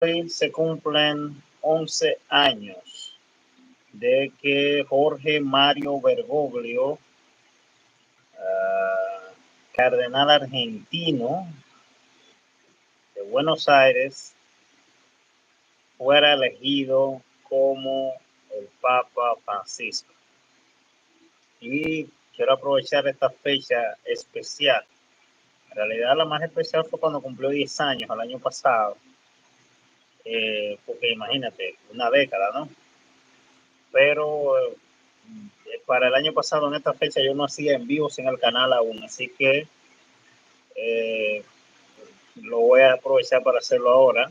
Hoy se cumplen 11 años de que Jorge Mario Bergoglio, cardenal argentino de Buenos Aires, fuera elegido como el Papa Francisco. Y quiero aprovechar esta fecha especial. En realidad la más especial fue cuando cumplió 10 años, el año pasado. Porque imagínate, una década, ¿no? Pero para el año pasado en esta fecha yo no hacía en vivo en el canal aún, así que lo voy a aprovechar para hacerlo ahora.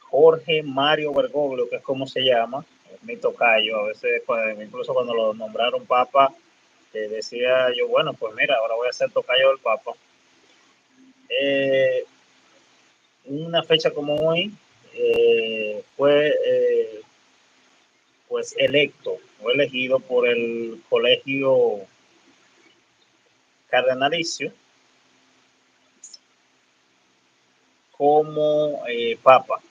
Jorge Mario Bergoglio, que es como se llama, es mi tocayo. A veces, incluso cuando lo nombraron papa, decía yo, bueno, pues mira, ahora voy a ser tocayo del papa. Una fecha como hoy fue pues electo o elegido por el colegio cardenalicio como papa.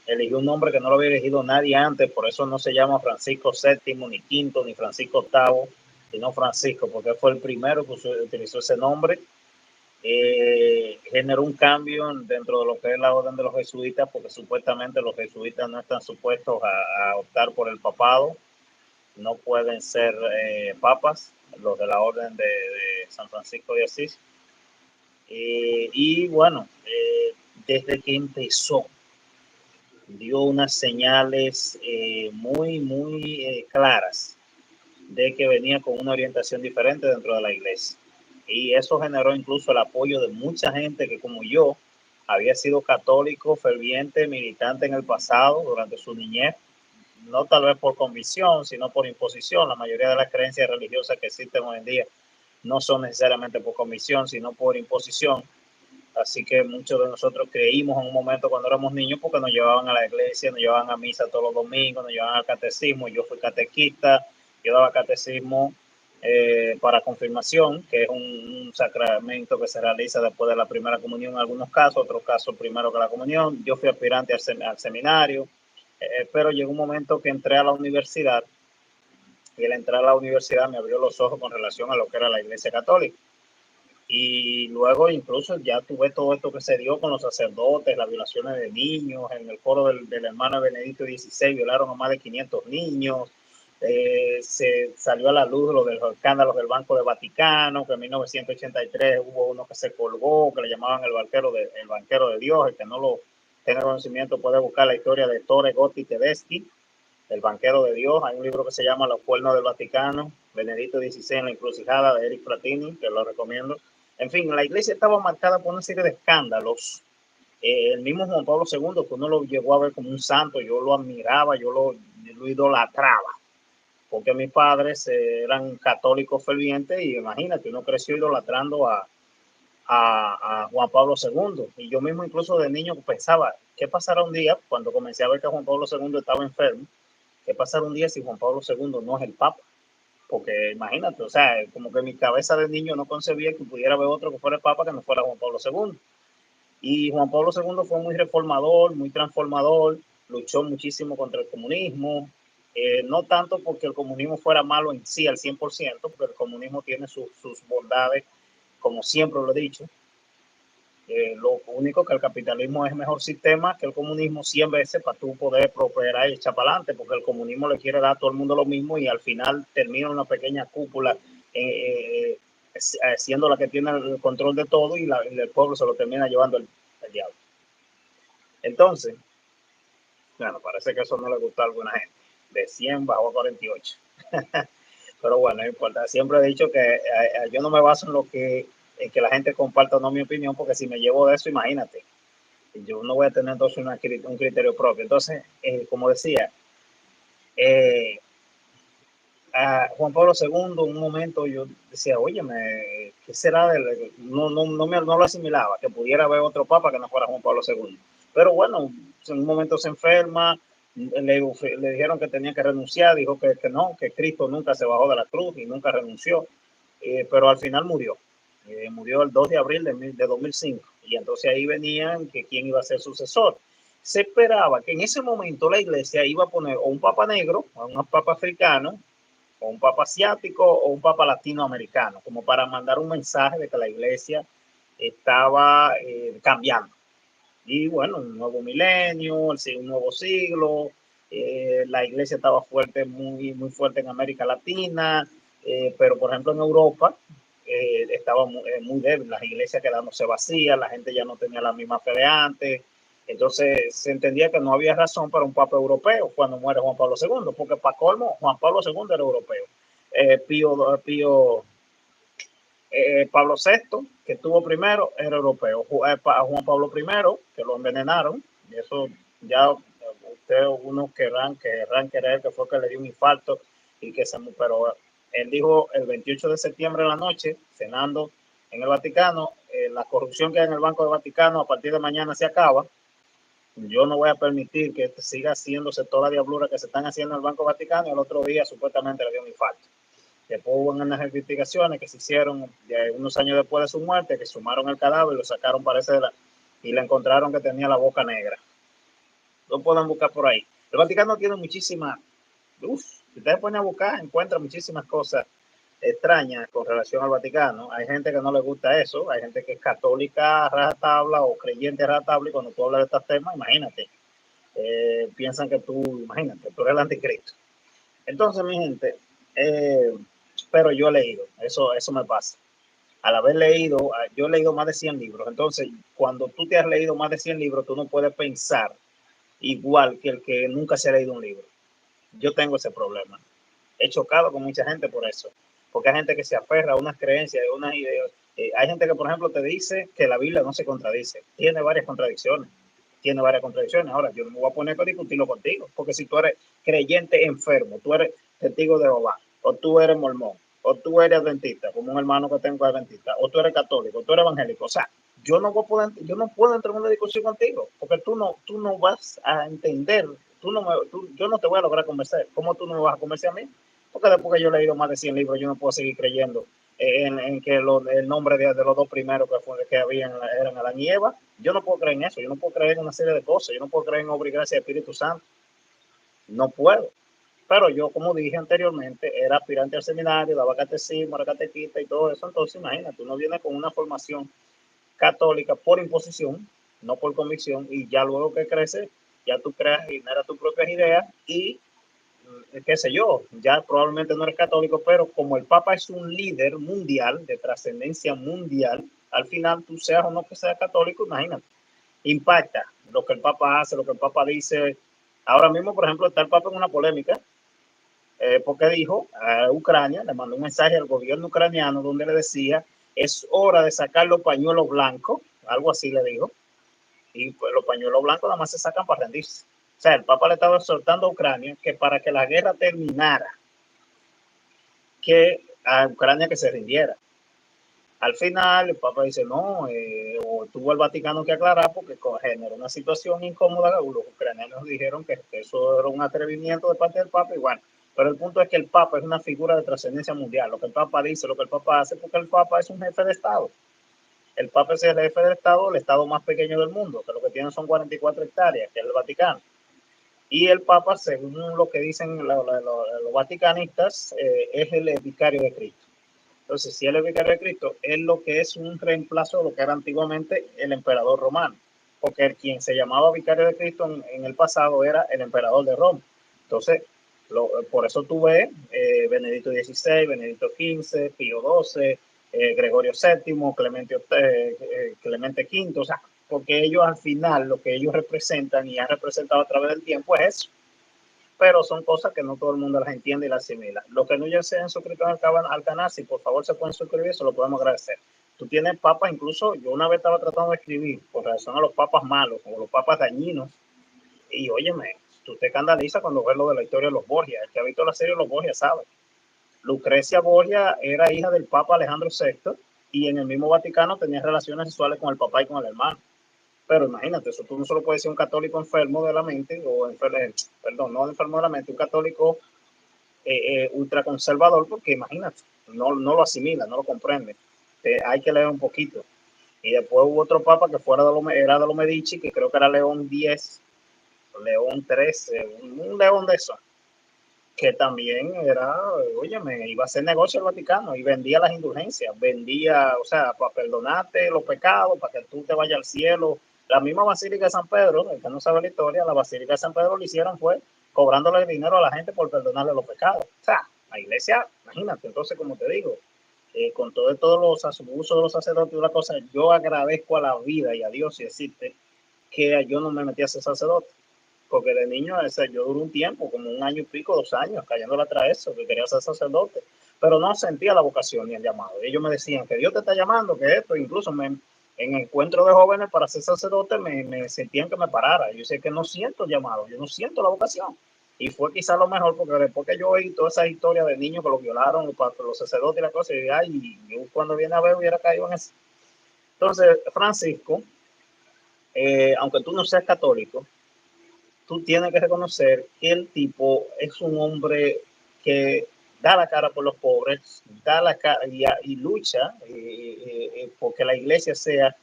Eligió un nombre que no lo había elegido nadie antes, por eso no se llama Francisco VII, ni Quinto, ni Francisco VIII, sino Francisco, porque fue el primero que utilizó ese nombre. Generó un cambio dentro de lo que es la orden de los jesuitas, porque supuestamente los jesuitas no están supuestos a optar por el papado, no pueden ser papas, los de la orden de San Francisco de Asís. Y bueno, desde que empezó, dio unas señales muy claras de que venía con una orientación diferente dentro de la iglesia. Y eso generó incluso el apoyo de mucha gente que, como yo, había sido católico, ferviente, militante en el pasado, durante su niñez, no tal vez por convicción, sino por imposición. La mayoría de las creencias religiosas que existen hoy en día no son necesariamente por convicción, sino por imposición. Así que muchos de nosotros creímos en un momento cuando éramos niños porque nos llevaban a la iglesia, nos llevaban a misa todos los domingos, nos llevaban al catecismo. Yo fui catequista, yo daba catecismo para confirmación, que es un sacramento que se realiza después de la primera comunión en algunos casos, otros casos primero que la comunión. Yo fui aspirante al seminario, pero llegó un momento que entré a la universidad y al entrar a la universidad me abrió los ojos con relación a lo que era la iglesia católica. Y luego incluso ya tuve todo esto que se dio con los sacerdotes, las violaciones de niños, en el foro del hermano Benedicto XVI violaron a más de 500 niños, se salió a la luz lo de los escándalos del Banco de Vaticano, que en 1983 hubo uno que se colgó, que le llamaban el banquero de Dios. El que no lo tenga conocimiento puede buscar la historia de Ettore Gotti Tedeschi, el banquero de Dios. Hay un libro que se llama Los cuernos del Vaticano, Benedicto XVI en la encrucijada, de Eric Fratini, que lo recomiendo. En fin, la iglesia estaba marcada por una serie de escándalos. El mismo Juan Pablo II, que uno lo llegó a ver como un santo, yo lo admiraba, yo lo idolatraba, porque mis padres eran católicos fervientes y imagínate, uno creció idolatrando a Juan Pablo II. Y yo mismo incluso de niño pensaba, ¿qué pasará un día cuando comencé a ver que Juan Pablo II estaba enfermo? ¿Qué pasará un día si Juan Pablo II no es el Papa? Porque imagínate, o sea, como que mi cabeza de niño no concebía que pudiera haber otro que fuera el Papa que no fuera Juan Pablo II. Y Juan Pablo II fue muy reformador, muy transformador, luchó muchísimo contra el comunismo, no tanto porque el comunismo fuera malo en sí al 100%, porque el comunismo tiene sus bondades, como siempre lo he dicho. Lo único que el capitalismo es mejor sistema que el comunismo 100 veces para tú poder prosperar y echar para adelante, porque el comunismo le quiere dar a todo el mundo lo mismo y al final termina una pequeña cúpula siendo la que tiene el control de todo y el pueblo se lo termina llevando el diablo. Entonces, bueno, parece que eso no le gusta a alguna gente. De 100 bajó a 48. Pero bueno, no importa. Siempre he dicho que yo no me baso en que la gente comparta o no mi opinión, porque si me llevo de eso, imagínate, yo no voy a tener entonces un criterio propio. Entonces, como decía, a Juan Pablo II, en un momento yo decía, oye, ¿qué será? No lo asimilaba, que pudiera haber otro papa que no fuera Juan Pablo II. Pero bueno, en un momento se enferma, le dijeron que tenía que renunciar, dijo que no, que Cristo nunca se bajó de la cruz y nunca renunció, pero al final murió. Murió el 2 de abril de 2005. Y entonces ahí venían que quién iba a ser sucesor. se esperaba que en ese momento la iglesia iba a poner o un papa negro, o un papa africano, o un papa asiático, o un papa latinoamericano, como para mandar un mensaje de que la iglesia estaba cambiando. Y bueno, un nuevo milenio, un nuevo siglo, la iglesia estaba fuerte, muy fuerte en América Latina, pero por ejemplo en Europa estaba muy débil, las iglesias quedándose vacías, la gente ya no tenía la misma fe de antes, entonces se entendía que no había razón para un papa europeo cuando muere Juan Pablo II, porque para colmo Juan Pablo II era europeo. Pío Pablo VI, que estuvo primero, era europeo. Juan Pablo I, que lo envenenaron, y eso ya ustedes unos querrán creer que fue que le dio un infarto y que se murió, pero él dijo el 28 de septiembre en la noche, cenando en el Vaticano, la corrupción que hay en el Banco del Vaticano a partir de mañana se acaba. Yo no voy a permitir que siga haciéndose toda la diablura que se están haciendo en el Banco Vaticano, y el otro día supuestamente le dio un infarto. Después hubo unas investigaciones que se hicieron unos años después de su muerte, que sumaron el cadáver y lo sacaron, parece, y le encontraron que tenía la boca negra. Lo pueden buscar por ahí. El Vaticano tiene muchísimas, si ustedes ponen a buscar, encuentran muchísimas cosas extrañas con relación al Vaticano. Hay gente que no le gusta eso, hay gente que es católica rajatabla o creyente rajatabla, y cuando tú hablas de estos temas, imagínate, piensan que tú eres el anticristo. Entonces, mi gente, pero yo he leído, eso me pasa. Al haber leído, yo he leído más de 100 libros. Entonces, cuando tú te has leído más de 100 libros, tú no puedes pensar igual que el que nunca se ha leído un libro. Yo tengo ese problema. He chocado con mucha gente por eso. Porque hay gente que se aferra a unas creencias, a unas ideas. Hay gente que, por ejemplo, te dice que la Biblia no se contradice. Tiene varias contradicciones. Ahora, yo no me voy a poner a discutirlo contigo, porque si tú eres creyente enfermo, tú eres testigo de Jehová, o tú eres mormón, o tú eres adventista, como un hermano que tengo adventista, o tú eres católico, o tú eres evangélico, o sea, yo no puedo entrar en una discusión contigo, porque tú no vas a entender, yo no te voy a lograr convencer. ¿Cómo tú no me vas a convencer a mí? Porque después que yo he leído más de 100 libros, yo no puedo seguir creyendo en que el nombre de los dos primeros que habían eran Adán y Eva. Yo no puedo creer en eso, yo no puedo creer en una serie de cosas, yo no puedo creer en obra y gracia del Espíritu Santo, no puedo. Pero yo, como dije anteriormente, era aspirante al seminario, daba catecismo, era catequista y todo eso. Entonces, imagínate, uno viene con una formación católica por imposición, no por convicción, y ya luego que crece, ya tú creas y generas tus propias ideas y qué sé yo, ya probablemente no eres católico, pero como el Papa es un líder mundial, de trascendencia mundial, al final tú seas o no que seas católico, imagínate, impacta lo que el Papa hace, lo que el Papa dice. Ahora mismo, por ejemplo, está el Papa en una polémica, porque dijo a Ucrania, le mandó un mensaje al gobierno ucraniano donde le decía, es hora de sacar los pañuelos blancos, algo así le dijo, y pues los pañuelos blancos nada más se sacan para rendirse. O sea, el Papa le estaba exhortando a Ucrania que para que la guerra terminara, que a Ucrania que se rindiera. Al final, el Papa dice, no, o tuvo el Vaticano que aclarar porque generó una situación incómoda. Los ucranianos dijeron que eso era un atrevimiento de parte del Papa, y bueno, pero el punto es que el Papa es una figura de trascendencia mundial. Lo que el Papa dice, lo que el Papa hace, porque el Papa es un jefe de Estado. El Papa es el jefe del Estado, el Estado más pequeño del mundo, que lo que tiene son 44 hectáreas, que es el Vaticano. Y el Papa, según lo que dicen los vaticanistas, es el vicario de Cristo. Entonces, si él es vicario de Cristo, es lo que es un reemplazo de lo que era antiguamente el emperador romano, porque quien se llamaba vicario de Cristo en el pasado era el emperador de Roma. Entonces, por eso tú ves Benedicto XVI, Benedicto XV, Pío XII, Gregorio VII, Clemente V, o sea, porque ellos al final lo que ellos representan y han representado a través del tiempo es eso. Pero son cosas que no todo el mundo las entiende y las asimila. Los que no ya se han suscrito al canal, si por favor se pueden suscribir, se lo podemos agradecer. Tú tienes papas, incluso yo una vez estaba tratando de escribir con relación a los papas malos o los papas dañinos, y óyeme, tú te escandalizas cuando ves lo de la historia de los Borgia. El que ha visto la serie de los Borgia sabe. Lucrecia Borgia era hija del Papa Alejandro VI y en el mismo Vaticano tenía relaciones sexuales con el papá y con el hermano. Pero imagínate, eso tú no solo puedes ser un católico enfermo de la mente, perdón, no enfermo de la mente, un católico ultraconservador, porque imagínate, no lo asimila, no lo comprende. Hay que leer un poquito. Y después hubo otro papa que era de los Medici, que creo que era León X, León XIII, un león de eso, que también era, oye, me iba a hacer negocio el Vaticano y vendía las indulgencias, vendía, o sea, para perdonarte los pecados, para que tú te vayas al cielo. La misma Basílica de San Pedro, el que no sabe la historia, la Basílica de San Pedro lo hicieron fue cobrándole dinero a la gente por perdonarle los pecados. O sea, la iglesia, imagínate, entonces, como te digo, con todos los abusos de los sacerdotes y la cosa, yo agradezco a la vida y a Dios si existe que yo no me metí a ser sacerdote, porque de niño yo duré un tiempo, como un año y pico, 2 años, cayéndole atrás eso, que quería ser sacerdote, pero no sentía la vocación ni el llamado. Ellos me decían que Dios te está llamando, que esto, incluso en encuentro de jóvenes para ser sacerdote me sentían que me parara. Yo sé que no siento el llamado, yo no siento la vocación. Y fue quizá lo mejor, porque después que yo oí toda esa historia de niños que los violaron, los sacerdotes y la cosa, y ay, yo cuando viene a ver hubiera caído en eso. Entonces, Francisco, aunque tú no seas católico, tú tienes que reconocer que el tipo es un hombre que da la cara por los pobres, da la cara y lucha porque la iglesia sea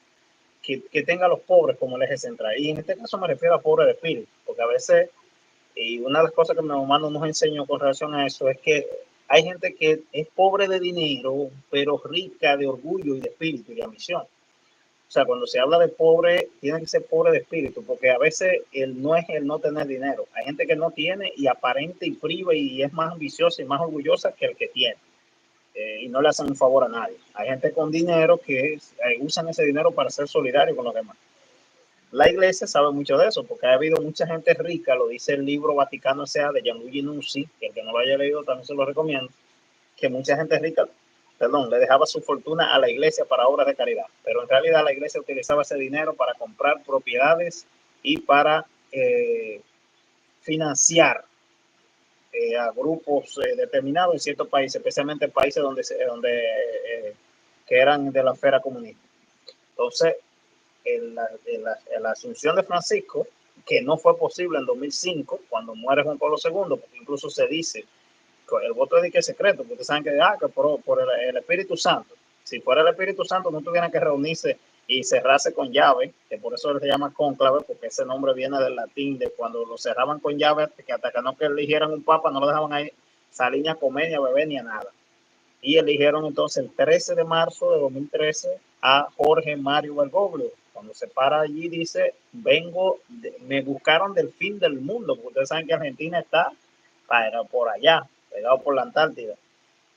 que tenga a los pobres como el eje central. Y en este caso me refiero a pobres de espíritu, porque a veces, y una de las cosas que mi mamá nos enseñó con relación a eso es que hay gente que es pobre de dinero, pero rica de orgullo y de espíritu y de ambición. O sea, cuando se habla de pobre, tiene que ser pobre de espíritu, porque a veces no es el no tener dinero. Hay gente que no tiene y aparenta y priva y es más ambiciosa y más orgullosa que el que tiene. Y no le hacen un favor a nadie. Hay gente con dinero que usan ese dinero para ser solidario con los demás. La iglesia sabe mucho de eso, porque ha habido mucha gente rica, lo dice el libro Vaticano S.A. de Gianluigi Nuzzi, que el que no lo haya leído también se lo recomiendo, que mucha gente rica, le dejaba su fortuna a la iglesia para obras de caridad, pero en realidad la iglesia utilizaba ese dinero para comprar propiedades y para financiar a grupos determinados en ciertos países, especialmente en países que eran de la esfera comunista. Entonces, la asunción de Francisco, que no fue posible en 2005, cuando muere Juan Pablo II, porque incluso se dice el voto es de secreto, porque saben que por el Espíritu Santo. Si fuera el Espíritu Santo, no tuvieran que reunirse y cerrarse con llave, que por eso se llama cónclave, porque ese nombre viene del latín, de cuando lo cerraban con llave, que hasta que no que eligieran un papa, no lo dejaban ahí salir ni a comer, ni a beber, ni a nada. Y eligieron entonces el 13 de marzo de 2013 a Jorge Mario Bergoglio. Cuando se para allí dice, me buscaron del fin del mundo, porque ustedes saben que Argentina está por allá, pegado por la Antártida.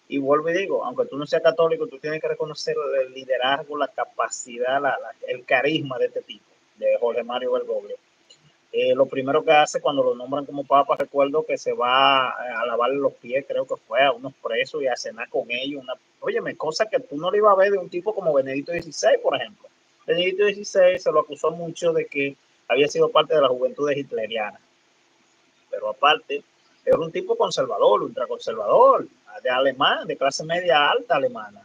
Y vuelvo y digo, aunque tú no seas católico, tú tienes que reconocer el liderazgo, la capacidad, el carisma de este tipo, de Jorge Mario Bergoglio. Lo primero que hace cuando lo nombran como papa, recuerdo que se va a lavarle los pies, creo que fue a unos presos y a cenar con ellos. Óyeme, cosa que tú no le ibas a ver de un tipo como Benedicto XVI, por ejemplo. Benedicto XVI se lo acusó mucho de que había sido parte de la juventud hitleriana. Pero aparte, era un tipo conservador, ultraconservador, de alemán, de clase media alta alemana.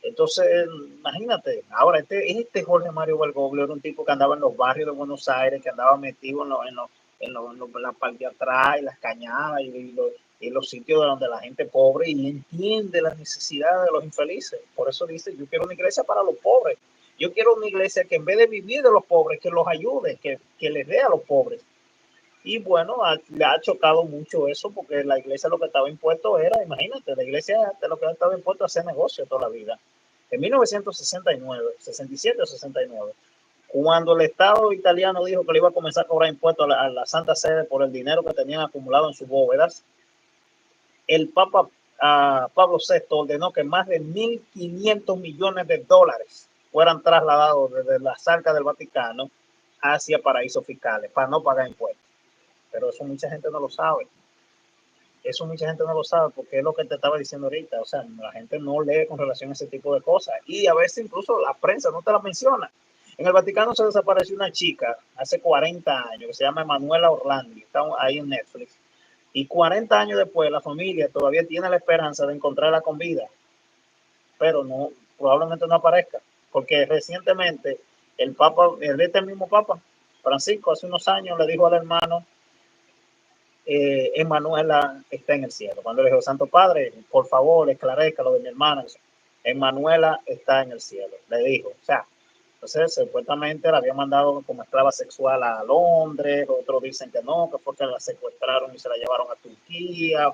Entonces, imagínate, ahora este Jorge Mario Bergoglio era un tipo que andaba en los barrios de Buenos Aires, que andaba metido en la parte de atrás, en las cañadas y los sitios donde la gente pobre y entiende las necesidades de los infelices. Por eso dice, yo quiero una iglesia para los pobres. Yo quiero una iglesia que en vez de vivir de los pobres, que los ayude, que les dé a los pobres. Y bueno, le ha chocado mucho eso porque la iglesia lo que estaba impuesto era, imagínate, la iglesia de lo que estaba impuesto a hacer negocio toda la vida. En 1969, 67 o 69, cuando el Estado italiano dijo que le iba a comenzar a cobrar impuestos a la Santa Sede por el dinero que tenían acumulado en sus bóvedas, el Papa Pablo VI ordenó que más de 1.500 millones de dólares fueran trasladados desde las arcas del Vaticano hacia paraísos fiscales para no pagar impuestos. Pero eso mucha gente no lo sabe. Eso mucha gente no lo sabe porque es lo que te estaba diciendo ahorita. O sea, la gente no lee con relación a ese tipo de cosas. Y a veces incluso la prensa no te la menciona. En el Vaticano se desapareció una chica hace 40 años que se llama Emanuela Orlandi. Está ahí en Netflix. Y 40 años después la familia todavía tiene la esperanza de encontrarla con vida. Pero no, probablemente no aparezca. Porque recientemente este mismo Papa, Francisco, hace unos años le dijo al hermano, Emanuela está en el cielo. Cuando le dijo, Santo Padre, por favor, esclarezca lo de mi hermana. Emanuela está en el cielo, le dijo. O sea, Entonces, supuestamente la había mandado como esclava sexual a Londres, otros dicen que no, que fue que la secuestraron y se la llevaron a Turquía,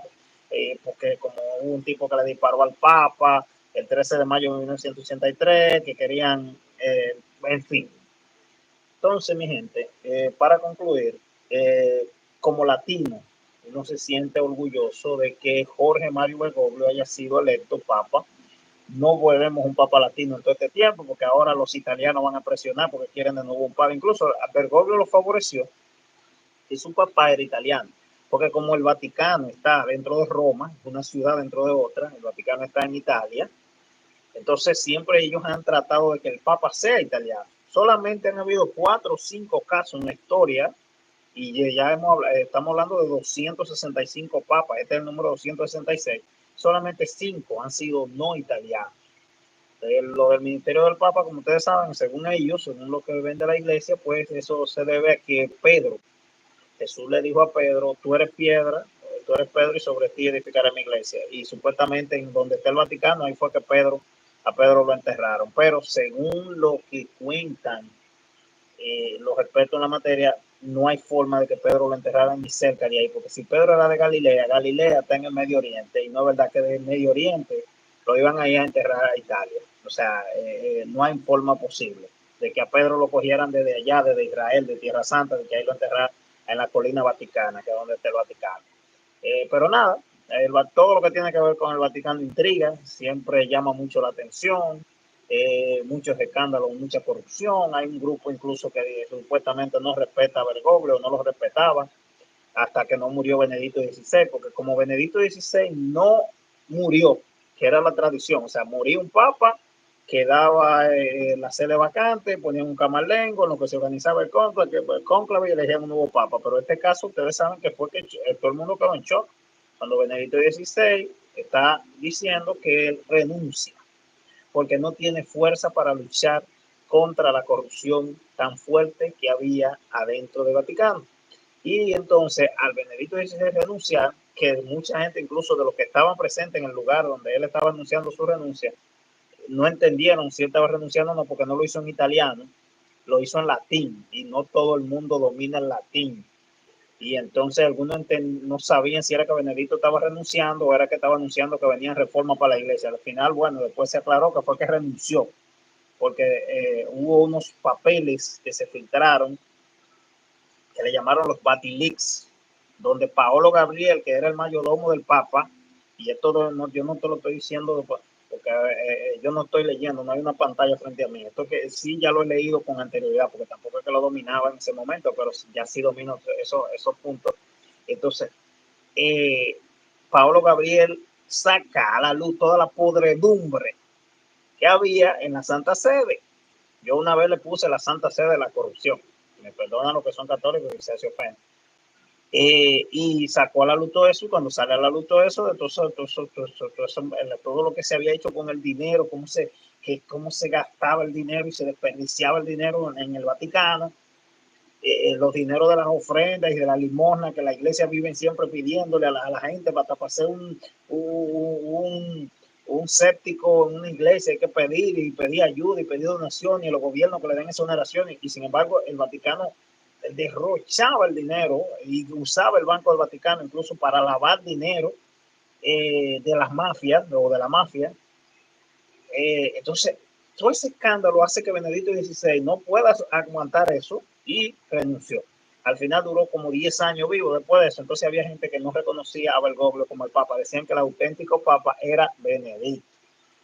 porque como hubo un tipo que le disparó al Papa el 13 de mayo de 1983, que querían, en fin. Entonces, mi gente, para concluir, como latino, uno se siente orgulloso de que Jorge Mario Bergoglio haya sido electo Papa. No volvemos un papa latino en todo este tiempo, porque ahora los italianos van a presionar porque quieren de nuevo un papa. Incluso a Bergoglio lo favoreció y su papá era italiano, porque como el Vaticano está dentro de Roma, una ciudad dentro de otra, el Vaticano está en Italia, entonces siempre ellos han tratado de que el papa sea italiano. Solamente han habido 4 o 5 casos en la historia y ya estamos hablando de 265 papas, este es el número 266, solamente 5 han sido no italianos. Lo del ministerio del Papa, como ustedes saben, según ellos, según lo que vende la iglesia, pues eso se debe a que Jesús le dijo a Pedro, tú eres piedra, tú eres Pedro y sobre ti edificaré mi iglesia. Y supuestamente en donde está el Vaticano, ahí fue que a Pedro lo enterraron. Pero según lo que cuentan los expertos en la materia, no hay forma de que Pedro lo enterraran ni cerca de ahí, porque si Pedro era de Galilea, Galilea está en el Medio Oriente, y no es verdad que del Medio Oriente lo iban a ir a enterrar a Italia. O sea, no hay forma posible de que a Pedro lo cogieran desde allá, desde Israel, de Tierra Santa, de que ahí lo enterraran en la colina vaticana, que es donde está el Vaticano. Pero nada, todo lo que tiene que ver con el Vaticano intriga, siempre llama mucho la atención, muchos escándalos, mucha corrupción. Hay un grupo incluso que supuestamente no respeta a Bergoglio, no lo respetaba hasta que no murió Benedicto XVI, porque como Benedicto XVI no murió, que era la tradición, o sea, moría un papa, quedaba la sede vacante, ponían un camarlengo, en lo que se organizaba el cónclave y elegían un nuevo papa. Pero en este caso, ustedes saben que fue que todo el mundo quedó en shock cuando Benedicto XVI está diciendo que él renuncia, porque no tiene fuerza para luchar contra la corrupción tan fuerte que había adentro del Vaticano. Y entonces, al Benedicto XVI renunciar, que mucha gente, incluso de los que estaban presentes en el lugar donde él estaba anunciando su renuncia, no entendieron si él estaba renunciando o no, porque no lo hizo en italiano, lo hizo en latín, y no todo el mundo domina el latín. Y entonces algunos no sabían si era que Benedicto estaba renunciando o era que estaba anunciando que venían reformas para la iglesia. Al final, bueno, después se aclaró que fue que renunció, porque hubo unos papeles que se filtraron que le llamaron los Batilix, donde Paolo Gabriel, que era el mayordomo del Papa, y esto no, yo no te lo estoy diciendo porque yo no estoy leyendo, no hay una pantalla frente a mí. Esto que sí ya lo he leído con anterioridad, porque tampoco es que lo dominaba en ese momento, pero ya sí domino esos puntos. Entonces, Paolo Gabriel saca a la luz toda la podredumbre que había en la Santa Sede. Yo una vez le puse la Santa Sede de la corrupción. Me perdonan los que son católicos y se ofenden. Y sacó a la luz todo eso, y cuando sale a la luz todo eso, de todo lo que se había hecho con el dinero, cómo se gastaba el dinero y se desperdiciaba el dinero en el Vaticano, los dineros de las ofrendas y de la limosna que la iglesia vive siempre pidiéndole a la gente para hacer un séptico en una iglesia, hay que pedir ayuda y pedir donación, y los gobiernos que le den exoneraciones, y sin embargo el Vaticano derrochaba el dinero y usaba el Banco del Vaticano incluso para lavar dinero de las mafias o de la mafia. Entonces, todo ese escándalo hace que Benedicto XVI no pueda aguantar eso y renunció. Al final duró como 10 años vivo después de eso. Entonces había gente que no reconocía a Bergoglio como el Papa. Decían que el auténtico Papa era Benedicto,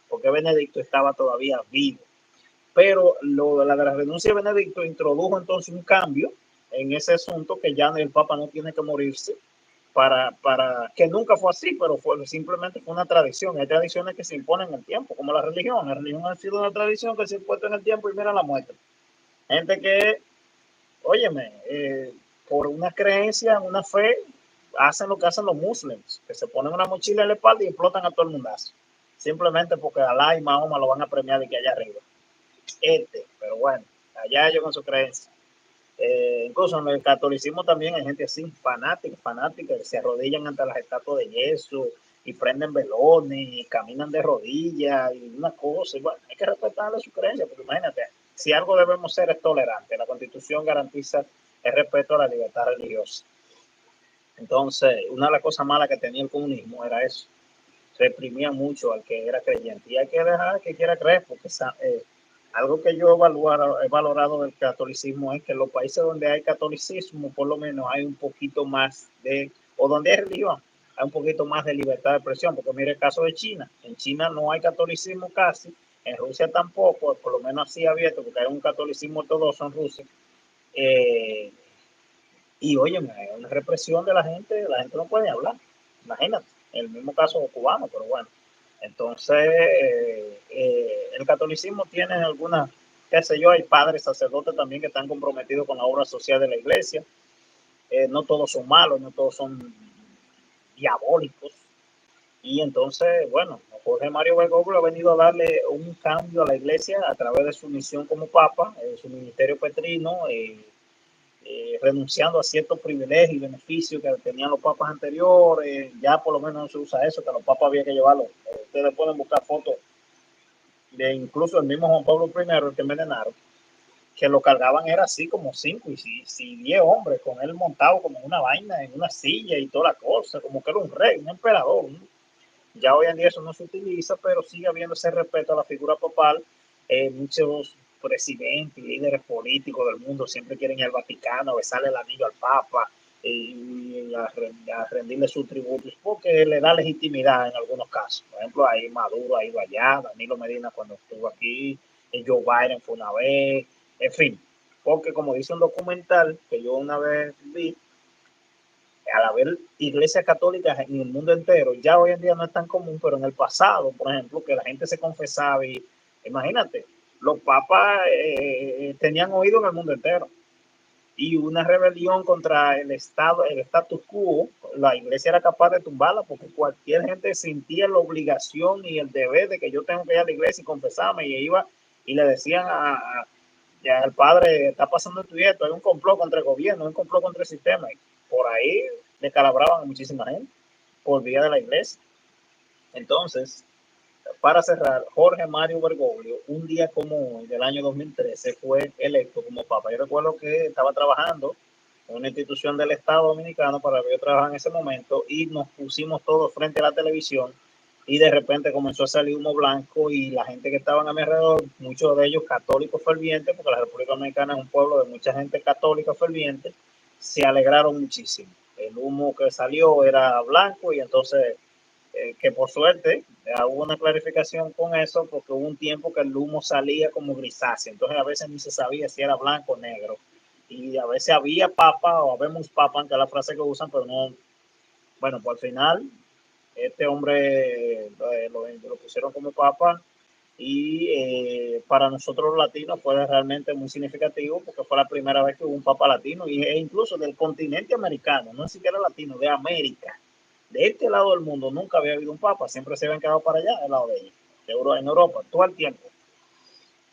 porque Benedicto estaba todavía vivo. Pero la renuncia de Benedicto introdujo entonces un cambio en ese asunto, que ya el Papa no tiene que morirse, que nunca fue así, pero simplemente fue una tradición. Hay tradiciones que se imponen en el tiempo, como la religión. La religión ha sido una tradición que se ha impuesto en el tiempo y mira la muerte. Gente que, óyeme, por una creencia, una fe, hacen lo que hacen los musulmanes, que se ponen una mochila en la espalda y explotan a todo el mundazo. Simplemente porque Alá y Mahoma lo van a premiar de que allá arriba. Pero bueno, allá ellos con su creencia. Incluso en el catolicismo también hay gente así, fanática, que se arrodillan ante las estatuas de yeso y prenden velones y caminan de rodillas y una cosa. Y bueno, hay que respetarle su creencia, porque imagínate, si algo debemos ser es tolerante. La Constitución garantiza el respeto a la libertad religiosa. Entonces, una de las cosas malas que tenía el comunismo era eso, reprimía mucho al que era creyente y hay que dejar que quiera creer, porque algo que yo he valorado del catolicismo es que en los países donde hay catolicismo, por lo menos hay un poquito más de, o donde hay religión, hay un poquito más de libertad de expresión, porque mire el caso de China. En China no hay catolicismo casi, en Rusia tampoco, por lo menos así abierto, porque hay un catolicismo ortodoxo en Rusia. Y oye, hay una represión de la gente no puede hablar, imagínate, el mismo caso cubano, pero bueno. Entonces, el catolicismo tiene algunas, qué sé yo, hay padres sacerdotes también que están comprometidos con la obra social de la iglesia. No todos son malos, no todos son diabólicos. Y entonces, bueno, Jorge Mario Bergoglio ha venido a darle un cambio a la iglesia a través de su misión como papa, su ministerio petrino, renunciando a ciertos privilegios y beneficios que tenían los papas anteriores. Ya por lo menos no se usa eso, que a los papas había que llevarlos. Ustedes pueden buscar fotos de incluso el mismo Juan Pablo I, el que envenenaron, que lo cargaban era así como 5 y 10 hombres, con él montado como una vaina, en una silla y toda la cosa, como que era un rey, un emperador, ¿no? Ya hoy en día eso no se utiliza, pero sigue habiendo ese respeto a la figura papal. Muchos presidentes y líderes políticos del mundo siempre quieren ir al Vaticano a besarle el anillo al Papa y a rendirle sus tributos, porque le da legitimidad en algunos casos. Por ejemplo, ahí Maduro ha ido allá, Danilo Medina cuando estuvo aquí, Joe Biden fue una vez, en fin, porque como dice un documental que yo una vez vi, al haber iglesias católicas en el mundo entero, ya hoy en día no es tan común, pero en el pasado, por ejemplo, que la gente se confesaba y imagínate, los papas tenían oído en el mundo entero y una rebelión contra el Estado, el status quo, la iglesia era capaz de tumbarla porque cualquier gente sentía la obligación y el deber de que yo tengo que ir a la iglesia y confesarme y iba y le decían al padre, está pasando esto y esto, hay un complot contra el gobierno, hay un complot contra el sistema. Y por ahí descalabraban a muchísima gente por vía de la iglesia. Entonces, para cerrar, Jorge Mario Bergoglio, un día como hoy del año 2013, fue electo como papa. Yo recuerdo que estaba trabajando en una institución del Estado Dominicano para la que yo trabajaba en ese momento y nos pusimos todos frente a la televisión y de repente comenzó a salir humo blanco y la gente que estaban a mi alrededor, muchos de ellos católicos fervientes, porque la República Dominicana es un pueblo de mucha gente católica ferviente, se alegraron muchísimo. El humo que salió era blanco y entonces que por suerte hubo una clarificación con eso porque hubo un tiempo que el humo salía como grisáceo, entonces a veces ni se sabía si era blanco o negro y a veces había papa o habemos papa, que es la frase que usan, pero no, bueno, pues al final este hombre lo pusieron como papa y para nosotros los latinos fue realmente muy significativo porque fue la primera vez que hubo un papa latino e incluso del continente americano, no siquiera latino, de América. De este lado del mundo nunca había habido un papa, siempre se habían quedado para allá, al lado de ellos, en Europa, todo el tiempo.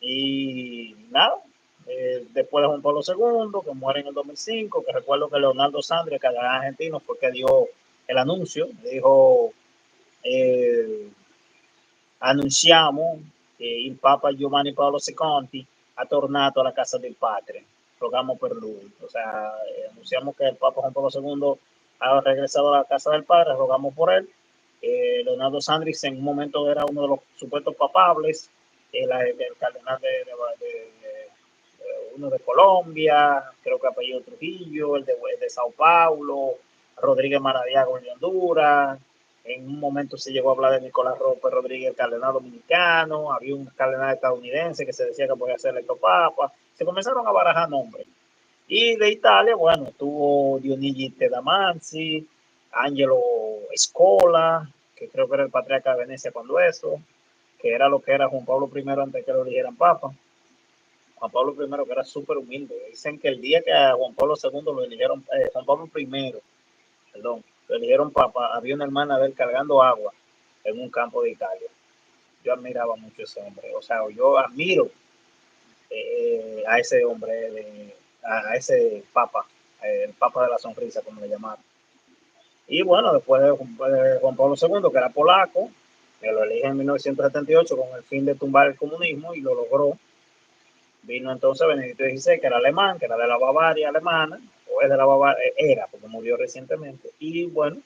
Y nada, después de Juan Pablo II, que muere en el 2005, que recuerdo que Leonardo Sandri, que era argentino, fue que dio el anuncio, dijo, annunciamo che il Papa Giovanni Paolo II ha tornato alla casa del padre, rogamos per lui. O sea, anunciamos que el Papa Juan Pablo II ha regresado a la casa del padre, rogamos por él. Leonardo Sandris en un momento era uno de los supuestos papables, el cardenal uno de Colombia, creo que apellido Trujillo, el de Sao Paulo, Rodríguez Maradiago de Honduras. En un momento se llegó a hablar de Nicolás López Rodríguez, el cardenal dominicano, había un cardenal estadounidense que se decía que podía ser electo papa. Se comenzaron a barajar nombres. Y de Italia, bueno, estuvo Dionigi Tedamanzi, Angelo Scola, que creo que era el patriarca de Venecia cuando eso, que era lo que era Juan Pablo I antes que lo eligieran papa. Juan Pablo I, que era súper humilde. Dicen que el día que a Juan Pablo II lo eligieron, Juan Pablo I, perdón, lo eligieron papa, había una hermana de él cargando agua en un campo de Italia. Yo admiraba mucho a ese hombre. O sea, yo admiro a ese hombre, a ese papa, el papa de la sonrisa, como le llamaron. Y bueno, después de Juan Pablo II, que era polaco, que lo elige en 1978 con el fin de tumbar el comunismo y lo logró. Vino entonces Benedicto XVI, que era alemán, que era de la Bavaria alemana, o es de la Bavaria, era, porque murió recientemente. Y bueno,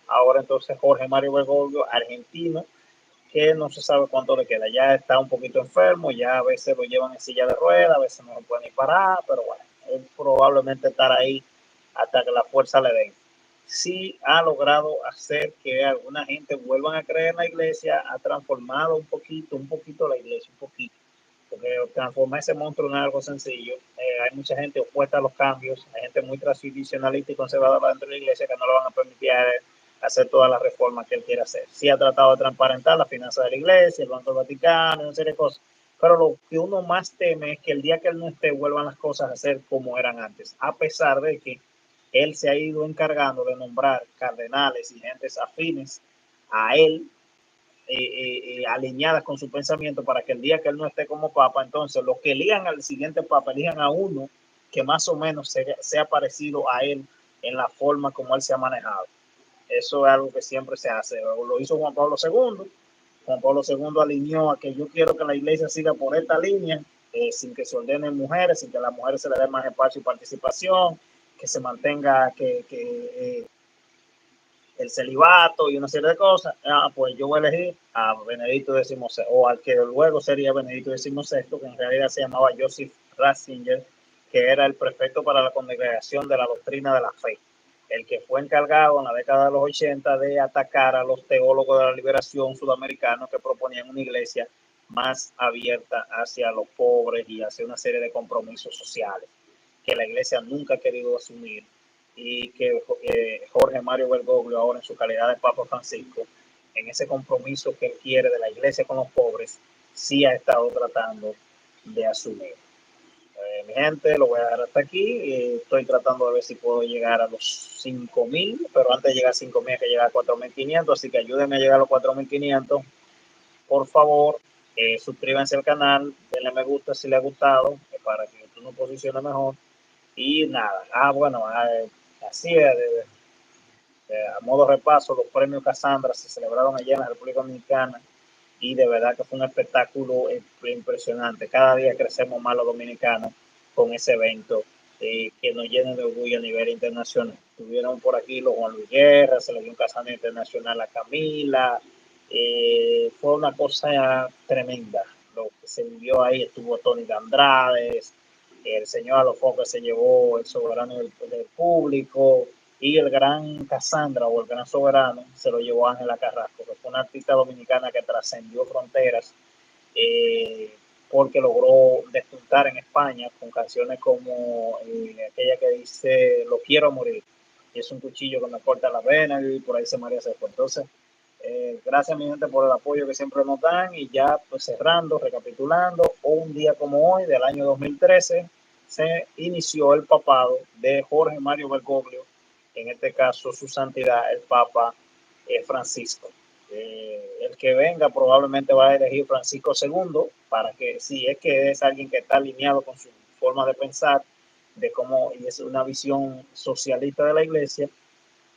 ahora entonces Jorge Mario Bergoglio, argentino, que no se sabe cuánto le queda. Ya está un poquito enfermo, ya a veces lo llevan en silla de ruedas, a veces no se puede ni parar, pero bueno, él probablemente estará ahí hasta que la fuerza le den. Sí ha logrado hacer que alguna gente vuelvan a creer en la iglesia, ha transformado un poquito la iglesia, un poquito, porque transformar ese monstruo no es algo sencillo. Hay mucha gente opuesta a los cambios, hay gente muy tradicionalista y conservadora dentro de la iglesia que no le van a permitir hacer todas las reformas que él quiere hacer. Sí ha tratado de transparentar las finanzas de la iglesia, el Banco del Vaticano, una serie de cosas, pero lo que uno más teme es que el día que él no esté vuelvan las cosas a ser como eran antes, a pesar de que él se ha ido encargando de nombrar cardenales y gentes afines a él, alineadas con su pensamiento, para que el día que él no esté como papa, entonces los que elijan al siguiente papa elijan a uno que más o menos sea parecido a él en la forma como él se ha manejado. Eso es algo que siempre se hace. Lo hizo Juan Pablo II. Juan Pablo II alineó a que yo quiero que la iglesia siga por esta línea, sin que se ordenen mujeres, sin que a las mujeres se le dé más espacio y participación, que se mantenga el celibato y una serie de cosas. Pues yo voy a elegir a Benedicto XVI, o al que luego sería Benedicto XVI, que en realidad se llamaba Joseph Ratzinger, que era el prefecto para la congregación de la doctrina de la fe, el que fue encargado en la década de los 80 de atacar a los teólogos de la liberación sudamericanos que proponían una iglesia más abierta hacia los pobres y hacia una serie de compromisos sociales que la iglesia nunca ha querido asumir, y que Jorge Mario Bergoglio, ahora en su calidad de Papa Francisco, en ese compromiso que él quiere de la iglesia con los pobres, sí ha estado tratando de asumir. Mi gente, lo voy a dejar hasta aquí. Estoy tratando de ver si puedo llegar a los 5,000, pero antes de llegar a 5,000 hay que llegar a 4,500, así que ayúdenme a llegar a los 4,500. Por favor, suscríbanse al canal, denle me gusta si les ha gustado, para que YouTube nos posicione mejor. Y nada, bueno, así es, a modo repaso, los premios Casandra se celebraron allá en la República Dominicana y de verdad que fue un espectáculo impresionante. Cada día crecemos más los dominicanos con ese evento, que nos llena de orgullo a nivel internacional. Tuvieron por aquí los Juan Luis Guerra, se le dio un Casandra internacional a Camila. Fue una cosa tremenda lo que se vivió ahí. Estuvo Tony de Andrade, el señor Alofo, que se llevó el soberano del público, y el gran Casandra o el gran soberano se lo llevó Ángela Carrasco, que fue una artista dominicana que trascendió fronteras, porque logró despuntar en España con canciones como aquella que dice Lo quiero morir, y es un cuchillo que me corta la vena, y por ahí se María se fue. Entonces, gracias mi gente por el apoyo que siempre nos dan, y ya pues cerrando, recapitulando, un día como hoy del año 2013 se inició el papado de Jorge Mario Bergoglio, en este caso su santidad el Papa Francisco. El que venga probablemente va a elegir Francisco II, para que, si es que es alguien que está alineado con su forma de pensar, de cómo, y es una visión socialista de la iglesia,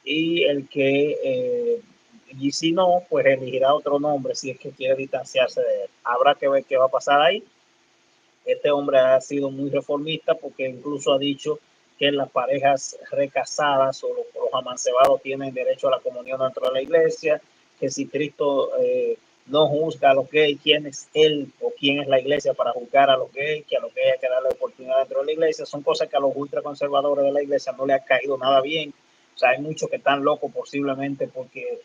y el que, y si no, pues elegirá otro nombre si es que quiere distanciarse de él. Habrá que ver qué va a pasar ahí. Este hombre ha sido muy reformista, porque incluso ha dicho que las parejas recasadas o los amancebados tienen derecho a la comunión dentro de la iglesia, que si Cristo no juzga a los gays, quién es él o quién es la iglesia para juzgar a los gays, que a los gays hay que darle oportunidad dentro de la iglesia. Son cosas que a los ultraconservadores de la iglesia no le ha caído nada bien. O sea, hay muchos que están locos posiblemente porque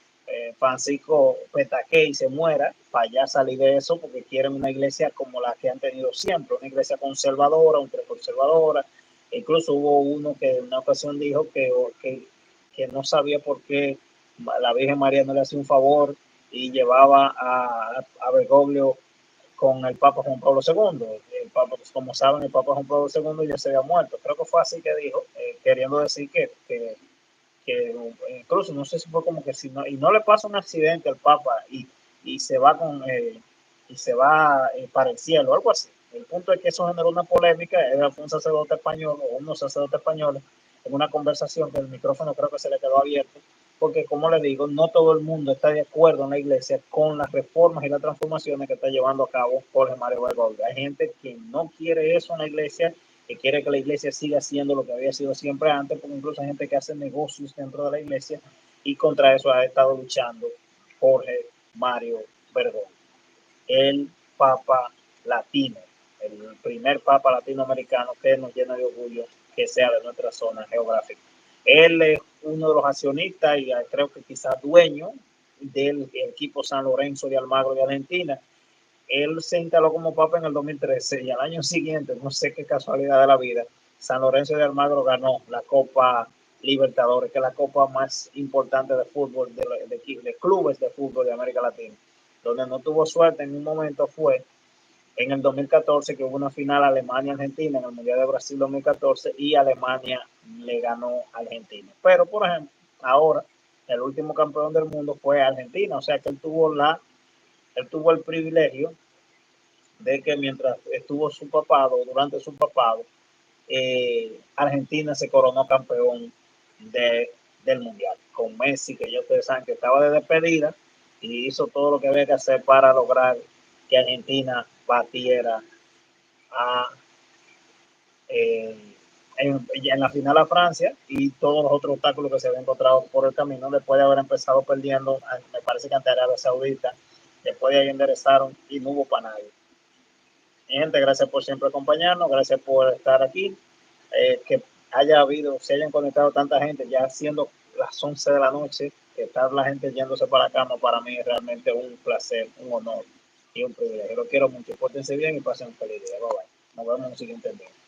Francisco petaque y se muera, para ya salir de eso, porque quieren una iglesia como la que han tenido siempre, una iglesia conservadora, ultraconservadora. Incluso hubo uno que en una ocasión dijo que no sabía por qué la Virgen María no le hacía un favor y llevaba a Bergoglio con el Papa Juan Pablo II. El Papa, pues, como saben, el Papa Juan Pablo II ya se había muerto. Creo que fue así que dijo, queriendo decir que incluso no sé si fue como que si no, y no le pasa un accidente al Papa y se va para el cielo, algo así. El punto es que eso generó una polémica. Era un sacerdote español o unos sacerdotes españoles en una conversación que el micrófono creo que se le quedó abierto, porque como les digo, no todo el mundo está de acuerdo en la iglesia con las reformas y las transformaciones que está llevando a cabo Jorge Mario Bergoglio. Hay gente que no quiere eso en la iglesia, que quiere que la iglesia siga siendo lo que había sido siempre antes, porque incluso hay gente que hace negocios dentro de la iglesia, y contra eso ha estado luchando Jorge Mario Bergoglio, el Papa Latino, el primer Papa latinoamericano que nos llena de orgullo que sea de nuestra zona geográfica. Él es uno de los accionistas y creo que quizás dueño del equipo San Lorenzo de Almagro de Argentina. Él se instaló como papa en el 2013 y al año siguiente, no sé qué casualidad de la vida, San Lorenzo de Almagro ganó la Copa Libertadores, que es la copa más importante de fútbol, de clubes de fútbol de América Latina. Donde no tuvo suerte en un momento fue en el 2014, que hubo una final Alemania-Argentina en el Mundial de Brasil 2014 y Alemania le ganó a Argentina. Pero, por ejemplo, ahora el último campeón del mundo fue Argentina, o sea que él tuvo el privilegio de que mientras estuvo su papado, durante su papado, Argentina se coronó campeón del mundial, con Messi, que ya ustedes saben que estaba de despedida y hizo todo lo que había que hacer para lograr que Argentina batiera a, eh, en la final a Francia y todos los otros obstáculos que se habían encontrado por el camino después de haber empezado perdiendo, me parece que ante Arabia Saudita. Después de ahí enderezaron y no hubo para nadie. Mi gente, gracias por siempre acompañarnos, gracias por estar aquí, que haya habido, se hayan conectado tanta gente, ya siendo las 11 de la noche, que está la gente yéndose para la cama, para mí es realmente un placer, un honor y un privilegio. Lo quiero mucho, pórtense bien y pasen un feliz día. Bye bye. Nos vemos en el siguiente video.